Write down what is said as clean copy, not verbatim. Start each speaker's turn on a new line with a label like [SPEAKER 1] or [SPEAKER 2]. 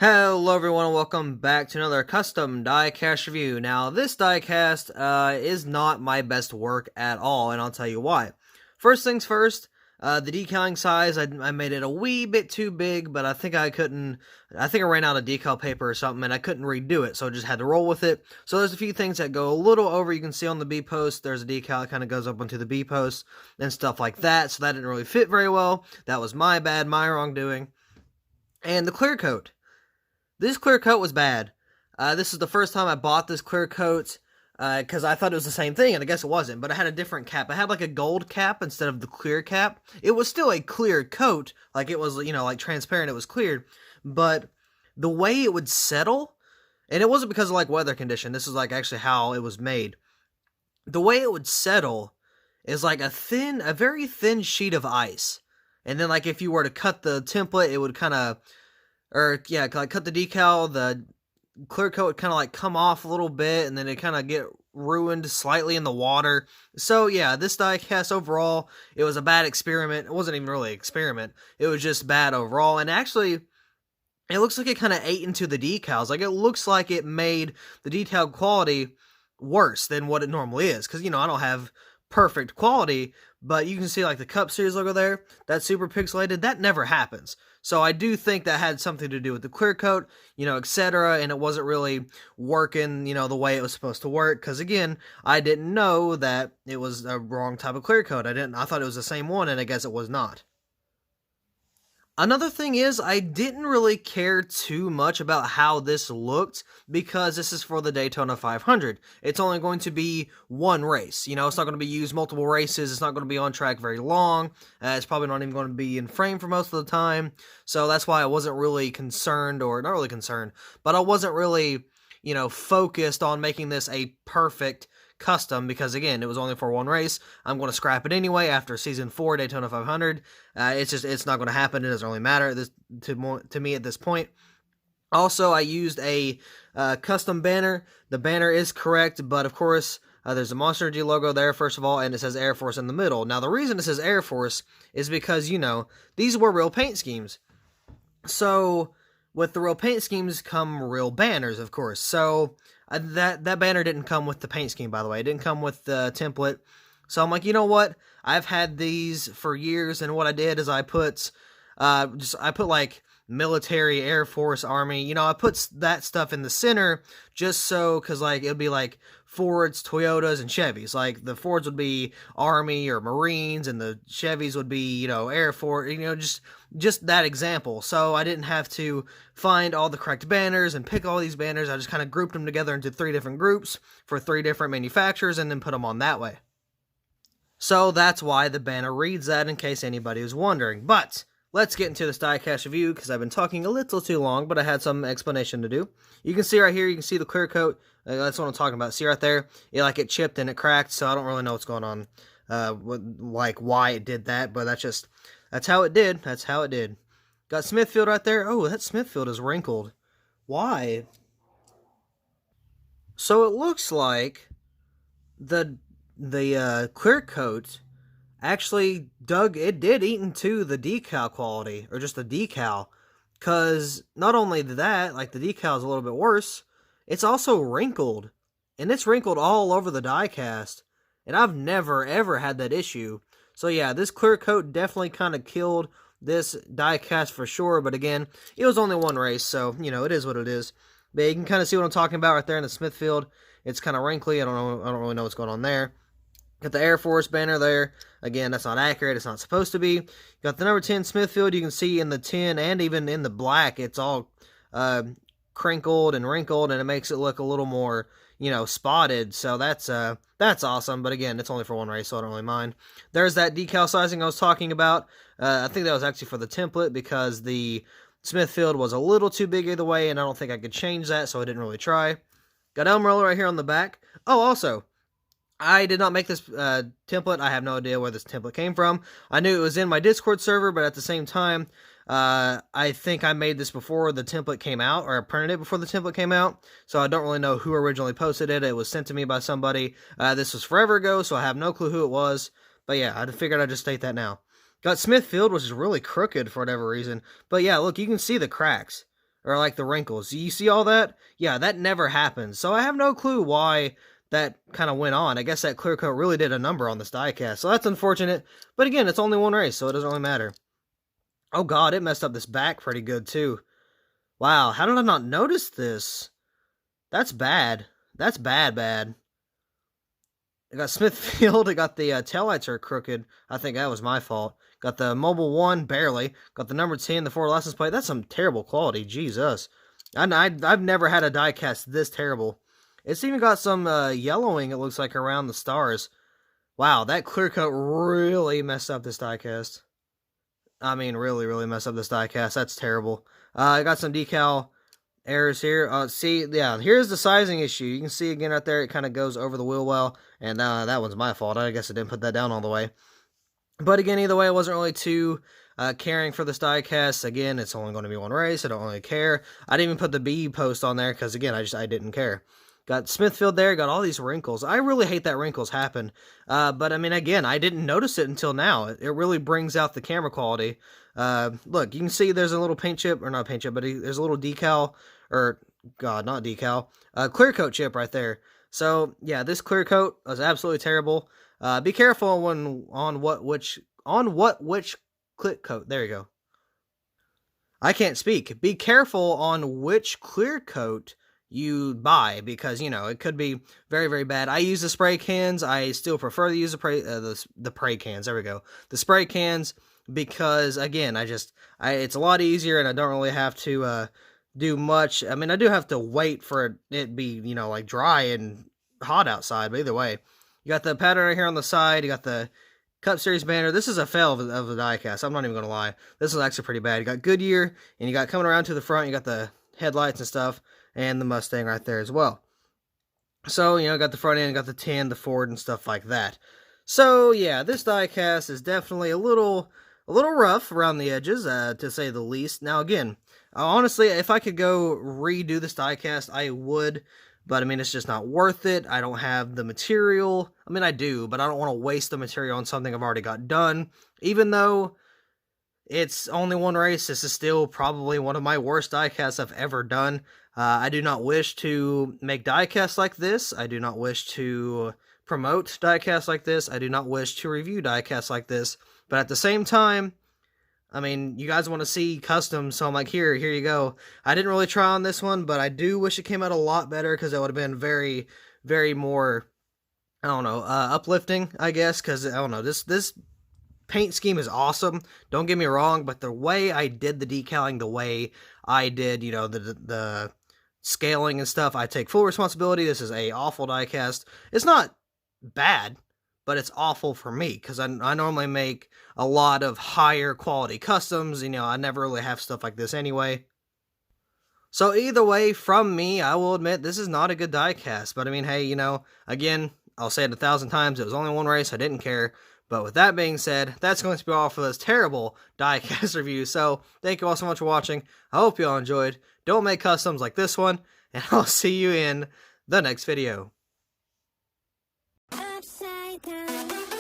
[SPEAKER 1] Hello everyone and welcome back to another custom diecast review. Now this diecast is not my best work at all, and I'll tell you why. First things first, the decaling size, I made it a wee bit too big, but I think I ran out of decal paper or something and I couldn't redo it, so I just had to roll with it. So there's a few things that go a little over. You can see on the B post, there's a decal that kind of goes up onto the B post and stuff like that, so that didn't really fit very well. That was my bad, my wrongdoing. And the clear coat. This clear coat was bad. This is the first time I bought this clear coat because I thought it was the same thing, and I guess it wasn't, but it had a different cap. It had like a gold cap instead of the clear cap. It was still a clear coat, like it was, like transparent, it was cleared, but the way it would settle, and it wasn't because of like weather condition, this is like actually how it was made. The way it would settle is like a very thin sheet of ice. And then like if you were to cut the template, it would kind of, like cut the decal, the clear coat would kind of like come off a little bit, and then it kind of get ruined slightly in the water. So yeah, this diecast overall, it was a bad experiment. It wasn't even really an experiment. It was just bad overall, and actually, it looks like it kind of ate into the decals. Like it looks like it made the detail quality worse than what it normally is, because, I don't have perfect quality, but you can see like the Cup Series logo there, that's super pixelated. That never happens. So I do think that had something to do with the clear coat, etc., and it wasn't really working, the way it was supposed to work, because again, I didn't know that it was a wrong type of clear coat. I thought it was the same one, and I guess it was not. Another thing is, I didn't really care too much about how this looked because this is for the Daytona 500. It's only going to be one race. It's not going to be used multiple races. It's not going to be on track very long. It's probably not even going to be in frame for most of the time. So that's why I wasn't really concerned, or not really concerned, but I wasn't really, focused on making this a perfect custom, because again, it was only for one race. I'm going to scrap it anyway after season 4 Daytona 500. It's not going to happen. It doesn't really matter to me at this point. Also, I used a custom banner. The banner is correct, but of course, there's a Monster Energy logo there, first of all, and it says Air Force in the middle. Now, the reason it says Air Force is because, these were real paint schemes. So, with the real paint schemes come real banners, of course. So, that banner didn't come with the paint scheme, by the way. It didn't come with the template. So I'm like, you know what? I've had these for years, and what I did is I put like military, Air Force, Army. I put that stuff in the center just so, because like it'd be like Fords, Toyotas, and Chevys. Like the Fords would be Army or Marines, and the Chevys would be, Air Force, just that example. So I didn't have to find all the correct banners and pick all these banners. I just kind of grouped them together into 3 different groups for 3 different manufacturers and then put them on that way. So that's why the banner reads that, in case anybody was wondering. But let's get into this diecast review, because I've been talking a little too long, but I had some explanation to do. You can see right here, you can see the clear coat. That's what I'm talking about. See right there? It chipped and it cracked, so I don't really know what's going on, why it did that, but that's how it did. That's how it did. Got Smithfield right there. Oh, that Smithfield is wrinkled. Why? So it looks like the clear coat actually did eat into the decal quality, or just the decal, because not only that, like the decal is a little bit worse, it's also wrinkled, and it's wrinkled all over the diecast, and I've never ever had that issue. So yeah, this clear coat definitely kind of killed this diecast for sure, but again, it was only one race, so it is what it is. But you can kind of see what I'm talking about right there in the Smithfield. It's kind of wrinkly. I don't really know what's going on there. Got the Air Force banner there. Again, that's not accurate. It's not supposed to be. Got the number 10 Smithfield. You can see in the 10 and even in the black, it's all crinkled and wrinkled, and it makes it look a little more, spotted. So that's awesome. But again, it's only for one race, so I don't really mind. There's that decal sizing I was talking about. I think that was actually for the template, because the Smithfield was a little too big either way, and I don't think I could change that, so I didn't really try. Got Almirola right here on the back. Oh, also, I did not make this template. I have no idea where this template came from. I knew it was in my Discord server, but at the same time, I think I made this before the template came out, or I printed it before the template came out, so I don't really know who originally posted it. It was sent to me by somebody. This was forever ago, so I have no clue who it was, but yeah, I figured I'd just state that now. Got Smithfield, which is really crooked for whatever reason, but yeah, look, you can see the cracks. or like the wrinkles. You see all that? Yeah, that never happens. So I have no clue why that kind of went on. I guess that clear coat really did a number on this diecast. So that's unfortunate. But again, it's only one race, so it doesn't really matter. Oh god, it messed up this back pretty good too. Wow, how did I not notice this? That's bad. That's bad. I got Smithfield. I got the taillights are crooked. I think that was my fault. Got the Mobile 1, barely. Got the number 10, the 4 license plate. That's some terrible quality. Jesus. I've never had a diecast this terrible. It's even got some yellowing, it looks like, around the stars. Wow, that clear coat really messed up this diecast. I mean, really messed up this diecast. That's terrible. I got some decal errors here. See, yeah, here's the sizing issue. You can see again right there, it kind of goes over the wheel well, and that one's my fault. I guess I didn't put that down all the way. But again, either way, I wasn't really too caring for this diecast. Again, it's only going to be one race. I don't really care. I didn't even put the B post on there because, again, I didn't care. Got Smithfield there, got all these wrinkles. I really hate that wrinkles happen. But, I mean, again, I didn't notice it until now. It really brings out the camera quality. Look, you can see there's a little paint chip, or not paint chip, but there's a little decal, or, God, not decal, clear coat chip right there. So, yeah, this clear coat was absolutely terrible. Be careful on which clear coat. There you go. I can't speak. Be careful on which clear coat you buy, because it could be very bad. I use the spray cans. I still prefer to use the spray cans. There we go. The spray cans, because again, it's a lot easier, and I don't really have to do much. I mean, I do have to wait for it to be like dry and hot outside, but either way. You got the pattern right here on the side. You got the Cup Series banner. This is a fail of the diecast. I'm not even going to lie. This is actually pretty bad. You got Goodyear, and you got coming around to the front, you got the headlights and stuff, and the Mustang right there as well. So, got the front end, got the 10, the Ford, and stuff like that. So, yeah, this diecast is definitely a little rough around the edges, to say the least. Now, again, honestly, if I could go redo this diecast, I would. But, I mean, it's just not worth it. I don't have the material. I mean, I do, but I don't want to waste the material on something I've already got done. Even though it's only one race, this is still probably one of my worst diecasts I've ever done. I do not wish to make diecasts like this. I do not wish to promote diecasts like this. I do not wish to review diecasts like this. But at the same time, I mean, you guys want to see custom, so I'm like, here you go. I didn't really try on this one, but I do wish it came out a lot better, because it would have been very more, I don't know, uplifting, I guess, because, I don't know, this paint scheme is awesome, don't get me wrong, but the way I did the decaling, the way I did, the scaling and stuff, I take full responsibility. This is a awful diecast. It's not bad, but it's awful for me, because I normally make a lot of higher quality customs. I never really have stuff like this anyway. So either way, from me, I will admit this is not a good diecast. But I mean, hey, again, I'll say it 1,000 times. It was only one race. I didn't care. But with that being said, that's going to be all for this terrible diecast review. So thank you all so much for watching. I hope you all enjoyed. Don't make customs like this one, and I'll see you in the next video. Upside down.